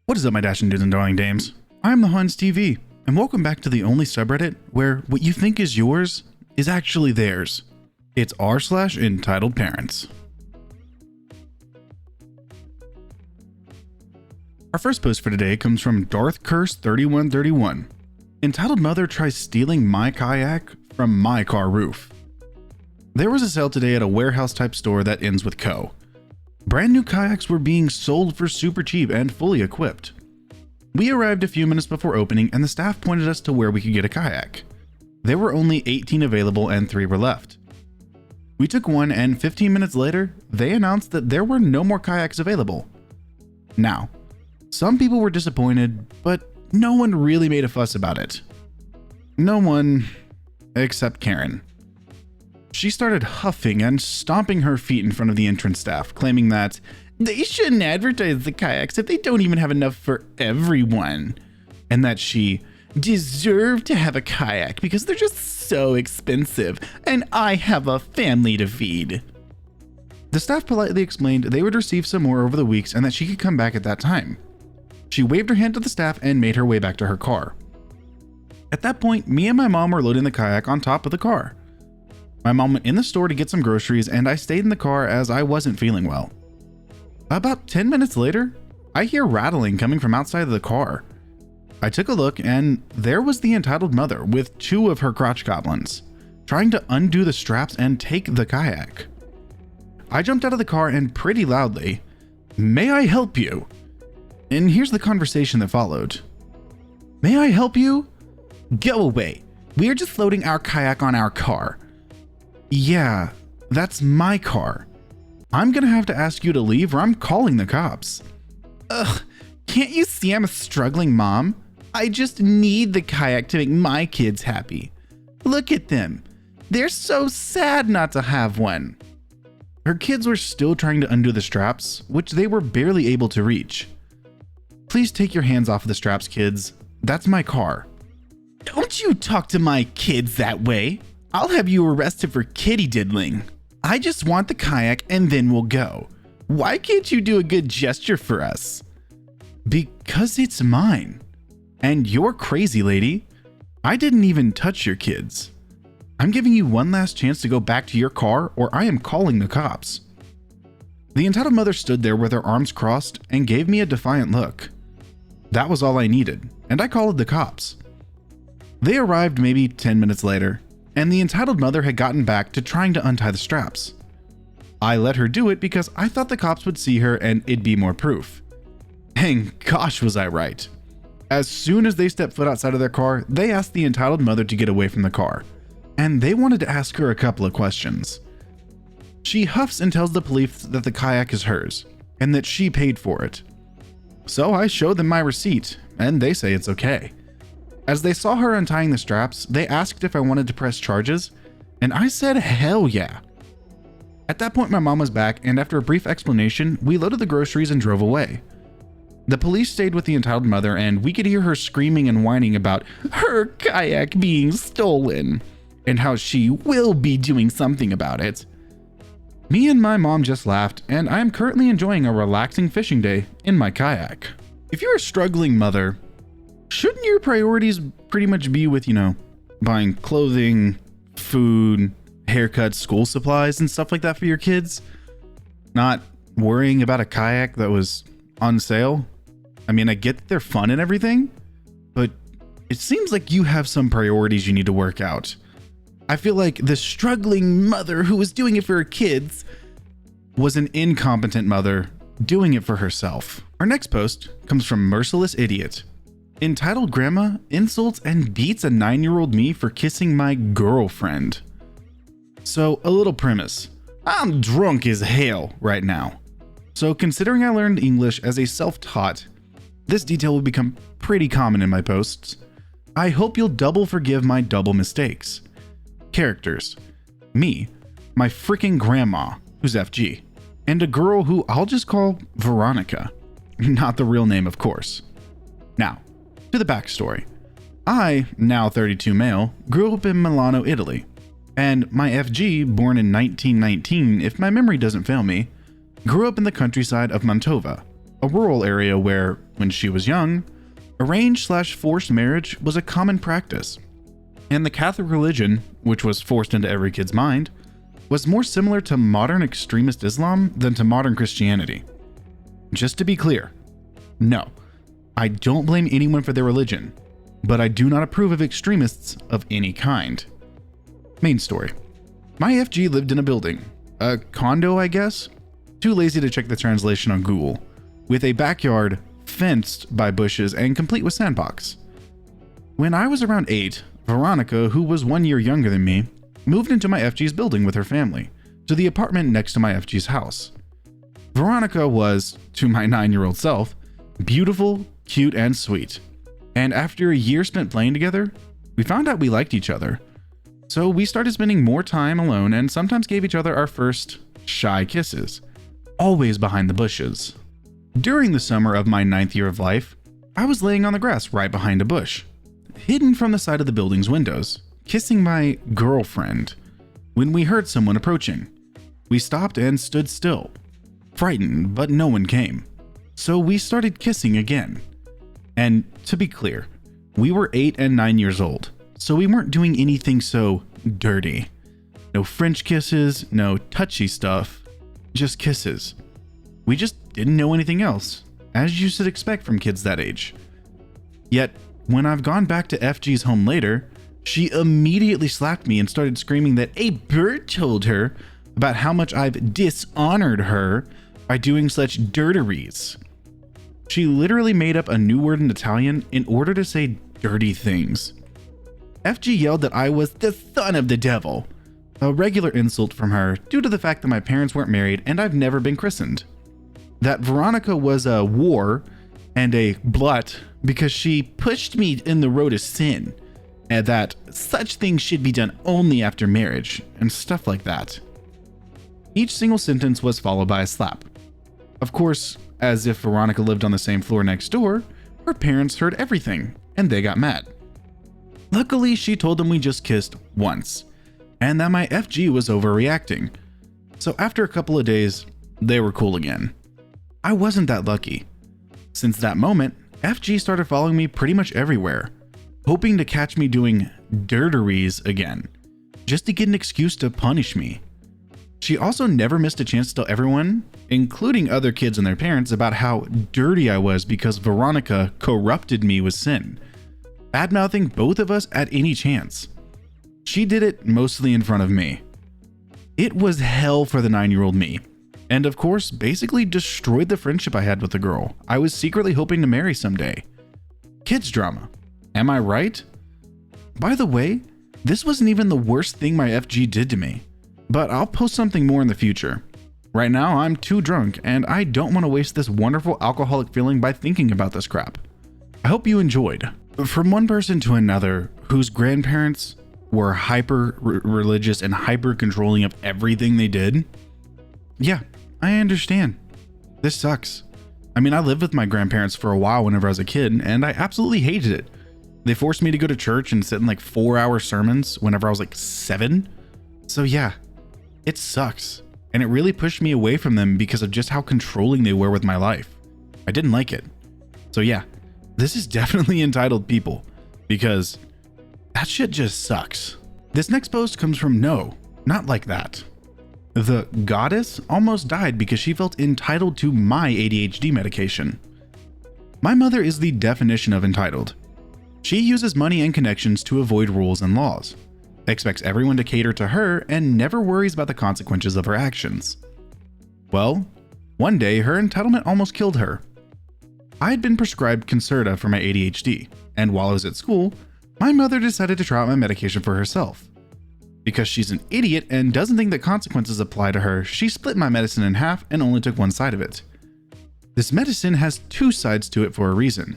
What is up, my dashing dudes and darling dames? I'm the Hans TV, and welcome back to the only subreddit where what you think is yours is actually theirs. It's r/EntitledParents. Our first post for today comes from DarthCurse3131. Entitled mother tries stealing my kayak from my car roof. There was a sale today at a warehouse type store that ends with co. Brand new kayaks were being sold for super cheap and fully equipped. We arrived a few minutes before opening and the staff pointed us to where we could get a kayak. There were only 18 available and 3 were left. We took one and 15 minutes later, they announced that there were no more kayaks available. Now, some people were disappointed, but no one really made a fuss about it. No one except Karen. She started huffing and stomping her feet in front of the entrance staff, claiming that they shouldn't advertise the kayaks if they don't even have enough for everyone, and that she deserved to have a kayak because they're just so expensive and I have a family to feed. The staff politely explained they would receive some more over the weeks and that she could come back at that time. She waved her hand to the staff and made her way back to her car. At that point, me and my mom were loading the kayak on top of the car. My mom went in the store to get some groceries and I stayed in the car as I wasn't feeling well. About 10 minutes later, I hear rattling coming from outside of the car. I took a look and there was the entitled mother with 2 of her crotch goblins, trying to undo the straps and take the kayak. I jumped out of the car and pretty loudly, "May I help you?" And here's the conversation that followed. "May I help you?" "Go away. We are just loading our kayak on our car." "Yeah, that's my car. I'm gonna have to ask you to leave or I'm calling the cops." "Ugh, can't you see I'm a struggling mom? I just need the kayak to make my kids happy. Look at them. They're so sad not to have one." Her kids were still trying to undo the straps, which they were barely able to reach. "Please take your hands off of the straps, kids. That's my car." "Don't you talk to my kids that way. I'll have you arrested for kitty diddling. I just want the kayak and then we'll go. Why can't you do a good gesture for us?" "Because it's mine. And you're crazy, lady. I didn't even touch your kids. I'm giving you one last chance to go back to your car or I am calling the cops." The entitled mother stood there with her arms crossed and gave me a defiant look. That was all I needed, and I called the cops. They arrived maybe 10 minutes later, and the entitled mother had gotten back to trying to untie the straps. I let her do it because I thought the cops would see her and it'd be more proof. And gosh, was I right. As soon as they stepped foot outside of their car, they asked the entitled mother to get away from the car, and they wanted to ask her a couple of questions. She huffs and tells the police that the kayak is hers, and that she paid for it. So I show them my receipt, and they say it's okay. As they saw her untying the straps, they asked if I wanted to press charges, and I said hell yeah. At that point, my mom was back, and after a brief explanation, we loaded the groceries and drove away. The police stayed with the entitled mother, and we could hear her screaming and whining about her kayak being stolen, and how she will be doing something about it. Me and my mom just laughed, and I am currently enjoying a relaxing fishing day in my kayak. If you're a struggling mother, shouldn't your priorities pretty much be with, buying clothing, food, haircuts, school supplies, and stuff like that for your kids? Not worrying about a kayak that was on sale? I mean, I get that they're fun and everything, but it seems like you have some priorities you need to work out. I feel like the struggling mother who was doing it for her kids was an incompetent mother doing it for herself. Our next post comes from Merciless Idiot. Entitled Grandma insults and beats a 9-year-old me for kissing my girlfriend. So, a little premise. I'm drunk as hell right now. So, considering I learned English as a self-taught, this detail will become pretty common in my posts. I hope you'll double forgive my double mistakes. Characters: me, my freaking grandma, who's FG, and a girl who I'll just call Veronica. Not the real name, of course. Now, to the backstory. I, now 32 male, grew up in Milano, Italy, and my FG, born in 1919, if my memory doesn't fail me, grew up in the countryside of Mantova, a rural area where, when she was young, arranged/forced marriage was a common practice, and the Catholic religion, which was forced into every kid's mind, was more similar to modern extremist Islam than to modern Christianity. Just to be clear, no, I don't blame anyone for their religion, but I do not approve of extremists of any kind. Main story. My FG lived in a building, a condo, I guess? Too lazy to check the translation on Google, with a backyard fenced by bushes and complete with sandbox. When I was around 8, Veronica, who was 1 year younger than me, moved into my FG's building with her family, to the apartment next to my FG's house. Veronica was, to my 9-year-old self, beautiful, cute, and sweet. And after a year spent playing together, we found out we liked each other. So we started spending more time alone and sometimes gave each other our first shy kisses, always behind the bushes. During the summer of my 9th year of life, I was laying on the grass right behind a bush, hidden from the side of the building's windows, kissing my girlfriend, when we heard someone approaching. We stopped and stood still, frightened, but no one came. So we started kissing again. And to be clear, we were 8 and 9 years old, so we weren't doing anything so dirty. No French kisses, no touchy stuff, just kisses. We just didn't know anything else, as you should expect from kids that age. Yet, when I've gone back to FG's home later, she immediately slapped me and started screaming that a bird told her about how much I've dishonored her by doing such dirteries. She literally made up a new word in Italian in order to say dirty things. FG yelled that I was the son of the devil, a regular insult from her due to the fact that my parents weren't married and I've never been christened. That Veronica was a whore and a slut because she pushed me in the road of sin, and that such things should be done only after marriage, and stuff like that. Each single sentence was followed by a slap. Of course, as if Veronica lived on the same floor next door, her parents heard everything, and they got mad. Luckily, she told them we just kissed once, and that my FG was overreacting. So after a couple of days, they were cool again. I wasn't that lucky. Since that moment, FG started following me pretty much everywhere, hoping to catch me doing dirteries again, just to get an excuse to punish me. She also never missed a chance to tell everyone, including other kids and their parents, about how dirty I was because Veronica corrupted me with sin, bad-mouthing both of us at any chance. She did it mostly in front of me. It was hell for the 9-year-old me, and of course, basically destroyed the friendship I had with the girl I was secretly hoping to marry someday. Kids drama. Am I right? By the way, this wasn't even the worst thing my FG did to me, but I'll post something more in the future. Right now, I'm too drunk, and I don't want to waste this wonderful alcoholic feeling by thinking about this crap. I hope you enjoyed. From one person to another whose grandparents were hyper-religious and hyper-controlling of everything they did. Yeah, I understand. This sucks. I mean, I lived with my grandparents for a while whenever I was a kid, and I absolutely hated it. They forced me to go to church and sit in like 4-hour sermons whenever I was like 7. So yeah, it sucks. And it really pushed me away from them because of just how controlling they were with my life. I didn't like it. So yeah, this is definitely entitled people, because that shit just sucks. This next post comes from No, Not Like That. The goddess almost died because she felt entitled to my ADHD medication. My mother is the definition of entitled. She uses money and connections to avoid rules and laws, expects everyone to cater to her, and never worries about the consequences of her actions. Well, one day her entitlement almost killed her. I had been prescribed Concerta for my ADHD, and while I was at school, my mother decided to try out my medication for herself. Because she's an idiot and doesn't think that consequences apply to her, she split my medicine in half and only took one side of it. This medicine has 2 sides to it for a reason.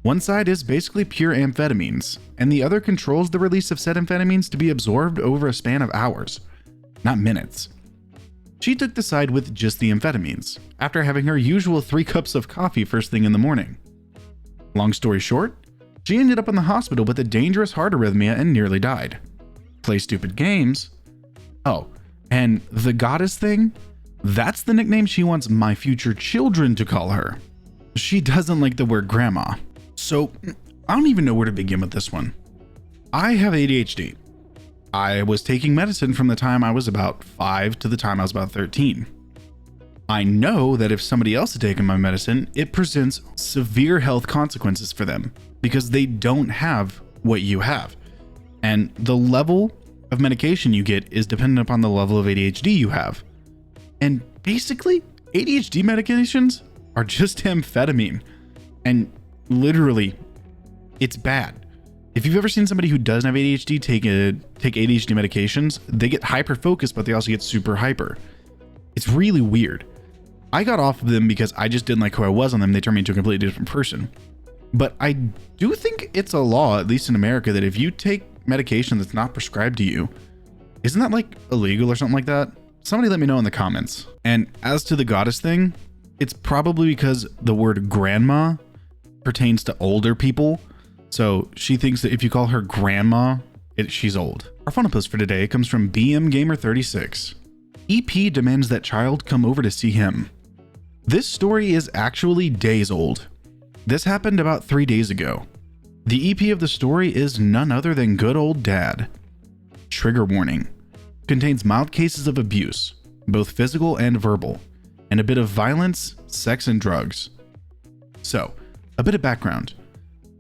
One side is basically pure amphetamines, and the other controls the release of said amphetamines to be absorbed over a span of hours, not minutes. She took the side with just the amphetamines, after having her usual 3 cups of coffee first thing in the morning. Long story short, she ended up in the hospital with a dangerous heart arrhythmia and nearly died. Play stupid games. Oh, and the goddess thing? That's the nickname she wants my future children to call her. She doesn't like the word grandma. So I don't even know where to begin with this one. I have ADHD. I was taking medicine from the time I was about 5 to the time I was about 13. I know that if somebody else had taken my medicine, it presents severe health consequences for them because they don't have what you have. And the level of medication you get is dependent upon the level of ADHD you have. And basically, ADHD medications are just amphetamine. And literally, it's bad. If you've ever seen somebody who doesn't have ADHD take ADHD medications, they get hyper focused, but they also get super hyper. It's really weird. I got off of them because I just didn't like who I was on them. They turned me into a completely different person. But I do think it's a law, at least in America, that if you take medication that's not prescribed to you, isn't that like illegal or something like that? Somebody let me know in the comments. And as to the goddess thing, it's probably because the word grandma pertains to older people. So she thinks that if you call her grandma, she's old. Our final post for today comes from BMGamer36. EP demands that child come over to see him. This story is actually days old. This happened about 3 days ago. The EP of the story is none other than good old dad. Trigger warning. Contains mild cases of abuse, both physical and verbal, and a bit of violence, sex, and drugs. So, a bit of background.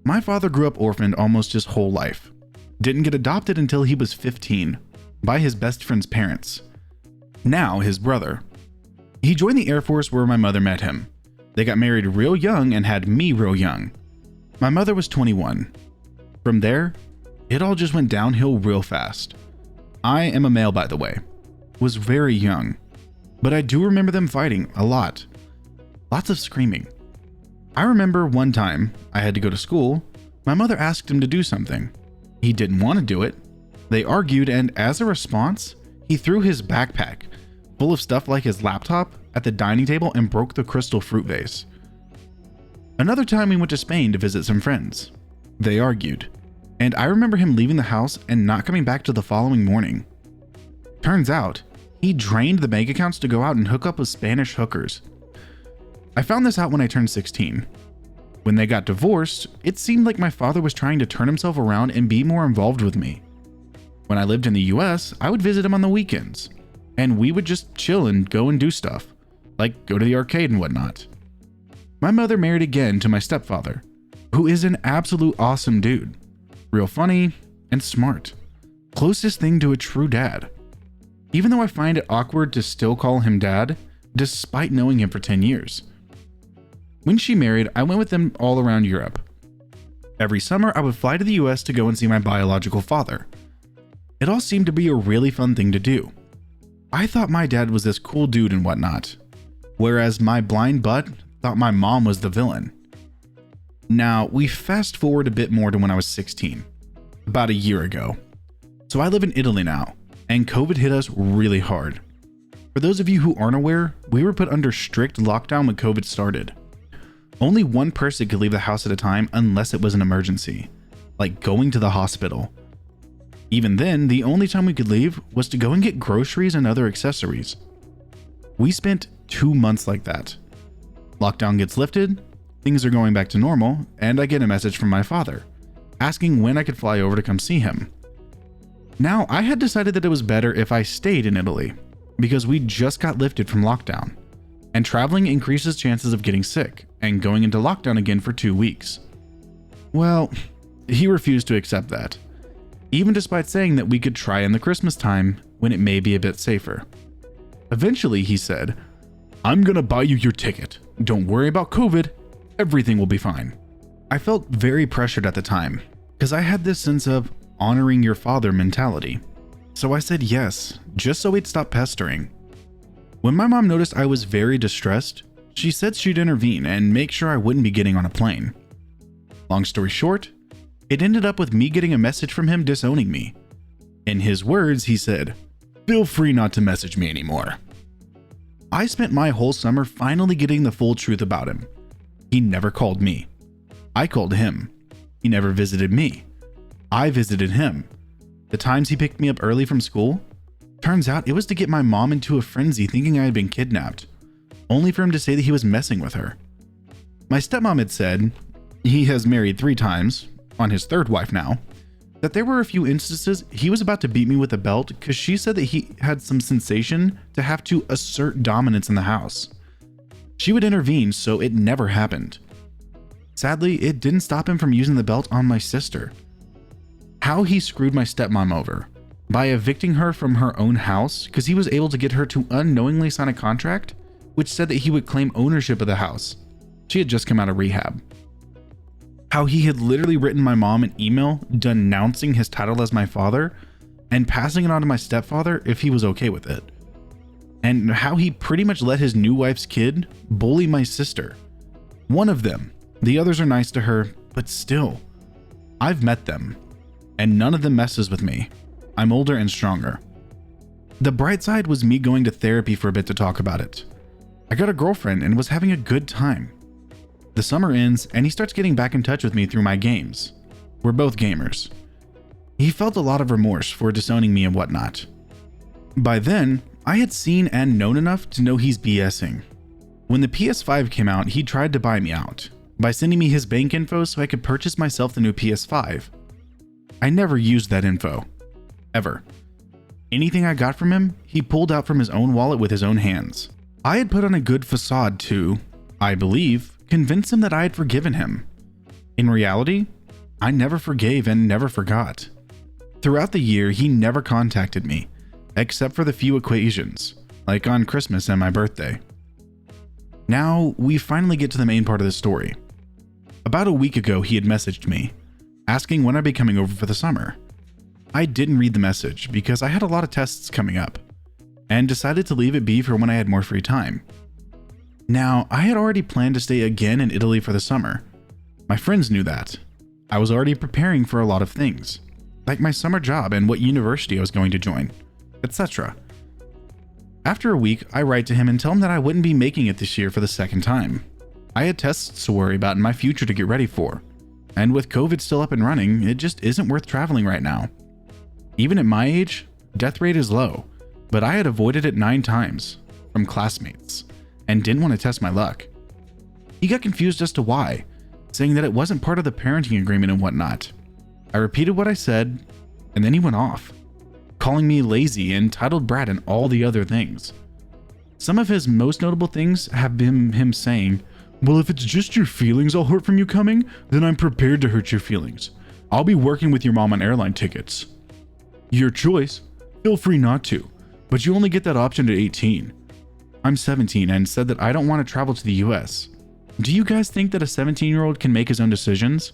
My father grew up orphaned almost his whole life. Didn't get adopted until he was 15 by his best friend's parents. Now his brother. He joined the Air Force where my mother met him. They got married real young and had me real young. My mother was 21. From there, it all just went downhill real fast. I am a male, by the way. Was very young, but I do remember them fighting a lot. Lots of screaming. I remember one time I had to go to school. My mother asked him to do something. He didn't want to do it. They argued, and as a response, he threw his backpack, full of stuff like his laptop, at the dining table and broke the crystal fruit vase. Another time we went to Spain to visit some friends. They argued, and I remember him leaving the house and not coming back till the following morning. Turns out, he drained the bank accounts to go out and hook up with Spanish hookers. I found this out when I turned 16. When they got divorced, it seemed like my father was trying to turn himself around and be more involved with me. When I lived in the US, I would visit him on the weekends, and we would just chill and go and do stuff, like go to the arcade and whatnot. My mother married again to my stepfather, who is an absolute awesome dude. Real funny and smart. Closest thing to a true dad. Even though I find it awkward to still call him dad, despite knowing him for 10 years. When she married, I went with them all around Europe. Every summer, I would fly to the US to go and see my biological father. It all seemed to be a really fun thing to do. I thought my dad was this cool dude and whatnot, whereas my blind butt thought my mom was the villain. Now, we fast forward a bit more to when I was 16, about a year ago. So I live in Italy now, and COVID hit us really hard. For those of you who aren't aware, we were put under strict lockdown when COVID started. Only one person could leave the house at a time unless it was an emergency, like going to the hospital. Even then, the only time we could leave was to go and get groceries and other accessories. We spent 2 months like that. Lockdown gets lifted, things are going back to normal, and I get a message from my father, asking when I could fly over to come see him. Now, I had decided that it was better if I stayed in Italy, because we just got lifted from lockdown, and traveling increases chances of getting sick and going into lockdown again for 2 weeks. Well, he refused to accept that, even despite saying that we could try in the Christmas time when it may be a bit safer. Eventually, he said, "I'm gonna buy you your ticket. Don't worry about COVID. Everything will be fine." I felt very pressured at the time, because I had this sense of honoring your father mentality. So I said yes, just so he'd stop pestering. When my mom noticed I was very distressed, she said she'd intervene and make sure I wouldn't be getting on a plane. Long story short, it ended up with me getting a message from him disowning me. In his words, he said, "Feel free not to message me anymore." I spent my whole summer finally getting the full truth about him. He never called me. I called him. He never visited me. I visited him. The times he picked me up early from school, Turns out it was to get my mom into a frenzy thinking I had been kidnapped, only for him to say that he was messing with her. My stepmom had said, he has married 3 times, on his 3rd wife now, that there were a few instances he was about to beat me with a belt because she said that he had some sensation to have to assert dominance in the house. She would intervene, so it never happened. Sadly, it didn't stop him from using the belt on my sister. How he screwed my stepmom over by evicting her from her own house because he was able to get her to unknowingly sign a contract which said that he would claim ownership of the house. She had just come out of rehab. How he had literally written my mom an email denouncing his title as my father and passing it on to my stepfather if he was okay with it. And how he pretty much let his new wife's kid bully my sister. One of them. The others are nice to her, but still. I've met them, and none of them messes with me. I'm older and stronger. The bright side was me going to therapy for a bit to talk about it. I got a girlfriend and was having a good time. The summer ends and he starts getting back in touch with me through my games. We're both gamers. He felt a lot of remorse for disowning me and whatnot. By then, I had seen and known enough to know he's BSing. When the PS5 came out, he tried to buy me out by sending me his bank info so I could purchase myself the new PS5. I never used that info. Ever. Anything I got from him, he pulled out from his own wallet with his own hands. I had put on a good facade to, I believe, convince him that I had forgiven him. In reality, I never forgave and never forgot. Throughout the year, he never contacted me, except for the few occasions, like on Christmas and my birthday. Now, we finally get to the main part of the story. About a week ago, he had messaged me, asking when I'd be coming over for the summer. I didn't read the message because I had a lot of tests coming up, and decided to leave it be for when I had more free time. Now, I had already planned to stay again in Italy for the summer. My friends knew that. I was already preparing for a lot of things, like my summer job and what university I was going to join, etc. After a week, I write to him and tell him that I wouldn't be making it this year for the 2nd time. I had tests to worry about in my future to get ready for, and with COVID still up and running, it just isn't worth traveling right now. Even at my age, death rate is low, but I had avoided it 9 times from classmates and didn't want to test my luck. He got confused as to why, saying that it wasn't part of the parenting agreement and whatnot. I repeated what I said, and then he went off, calling me lazy, entitled brat, and all the other things. Some of his most notable things have been him saying, "Well, if it's just your feelings I'll hurt from you coming, then I'm prepared to hurt your feelings. I'll be working with your mom on airline tickets. Your choice, feel free not to, but you only get that option at 18. I'm 17 and said that I don't want to travel to the US. Do you guys think that a 17-year-old can make his own decisions?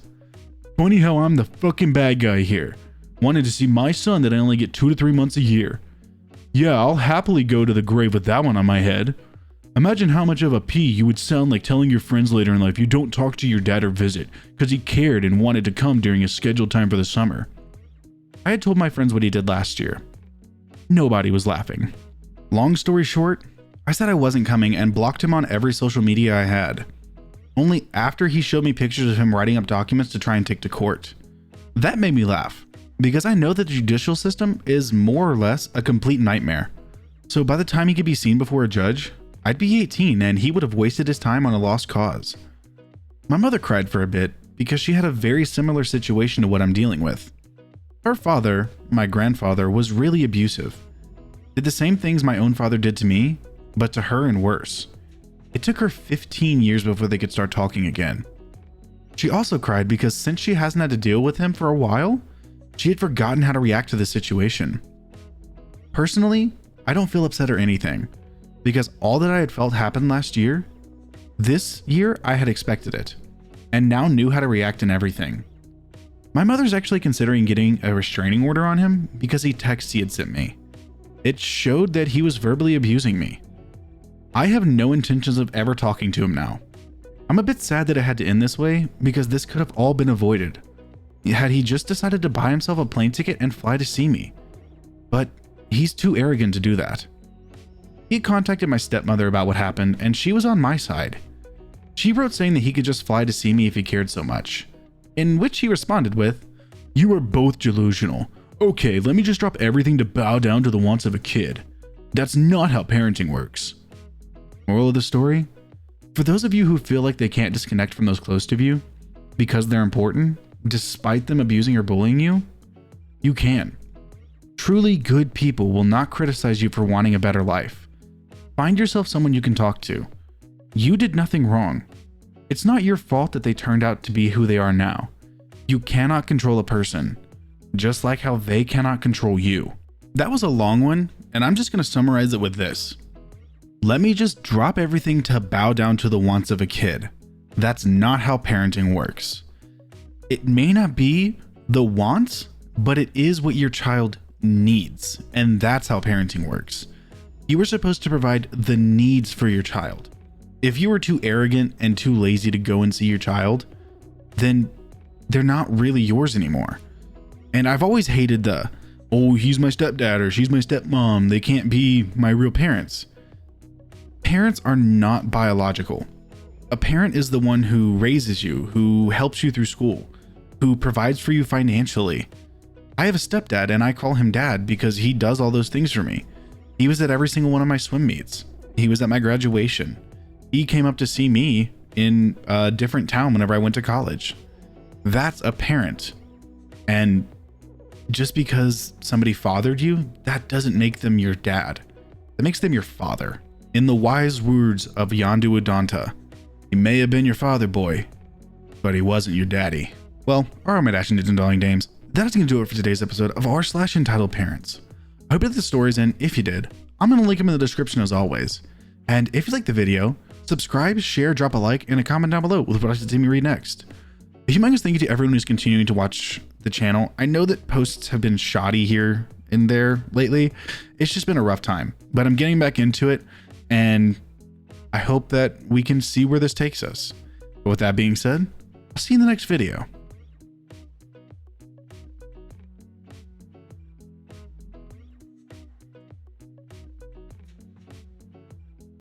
Funny how I'm the fucking bad guy here. Wanted to see my son that I only get 2 to 3 months a year. Yeah, I'll happily go to the grave with that one on my head. Imagine how much of a P you would sound like telling your friends later in life you don't talk to your dad or visit because he cared and wanted to come during his scheduled time for the summer." I had told my friends what he did last year. Nobody was laughing. Long story short, I said I wasn't coming and blocked him on every social media I had. Only after he showed me pictures of him writing up documents to try and take to court. That made me laugh, because I know that the judicial system is more or less a complete nightmare. So by the time he could be seen before a judge, I'd be 18 and he would have wasted his time on a lost cause. My mother cried for a bit because she had a very similar situation to what I'm dealing with. Her father, my grandfather, was really abusive. Did the same things my own father did to me, but to her and worse. It took her 15 years before they could start talking again. She also cried because since she hasn't had to deal with him for a while, she had forgotten how to react to the situation. Personally, I don't feel upset or anything, because all that I had felt happened last year, this year I had expected it, and now knew how to react in everything. My mother's actually considering getting a restraining order on him because he texts he had sent me. It showed that he was verbally abusing me. I have no intentions of ever talking to him now. I'm a bit sad that it had to end this way because this could have all been avoided had he just decided to buy himself a plane ticket and fly to see me. But he's too arrogant to do that. He contacted my stepmother about what happened and she was on my side. She wrote saying that he could just fly to see me if he cared so much, in which he responded with, "You are both delusional. Okay, let me just drop everything to bow down to the wants of a kid. That's not how parenting works. Moral of the story? For those of you who feel like they can't disconnect from those close to you because they're important, despite them abusing or bullying you, you can. Truly good people will not criticize you for wanting a better life. Find yourself someone you can talk to. You did nothing wrong. It's not your fault that they turned out to be who they are now. You cannot control a person, just like how they cannot control you. That was a long one, and I'm just going to summarize it with this. Let me just drop everything to bow down to the wants of a kid. That's not how parenting works. It may not be the wants, but it is what your child needs, and that's how parenting works. You were supposed to provide the needs for your child. If you were too arrogant and too lazy to go and see your child, then they're not really yours anymore. And I've always hated oh, he's my stepdad or she's my stepmom, they can't be my real parents. Parents are not biological. A parent is the one who raises you, who helps you through school, who provides for you financially. I have a stepdad and I call him dad because he does all those things for me. He was at every single one of my swim meets. He was at my graduation. He came up to see me in a different town whenever I went to college. That's a parent. And just because somebody fathered you, that doesn't make them your dad. That makes them your father. In the wise words of Yandu Udanta, he may have been your father, boy, but he wasn't your daddy. Well, alright, my dashing dudes and darling dames, that's going to do it for today's episode of r/EntitledParents. I hope you liked the stories, and if you did, I'm going to link them in the description as always. And if you liked the video, subscribe, share, drop a like, and a comment down below with what I should see me read next. A humongous thank you to everyone who's continuing to watch the channel. I know that posts have been shoddy here and there lately. It's just been a rough time, but I'm getting back into it, and I hope that we can see where this takes us. But with that being said, I'll see you in the next video.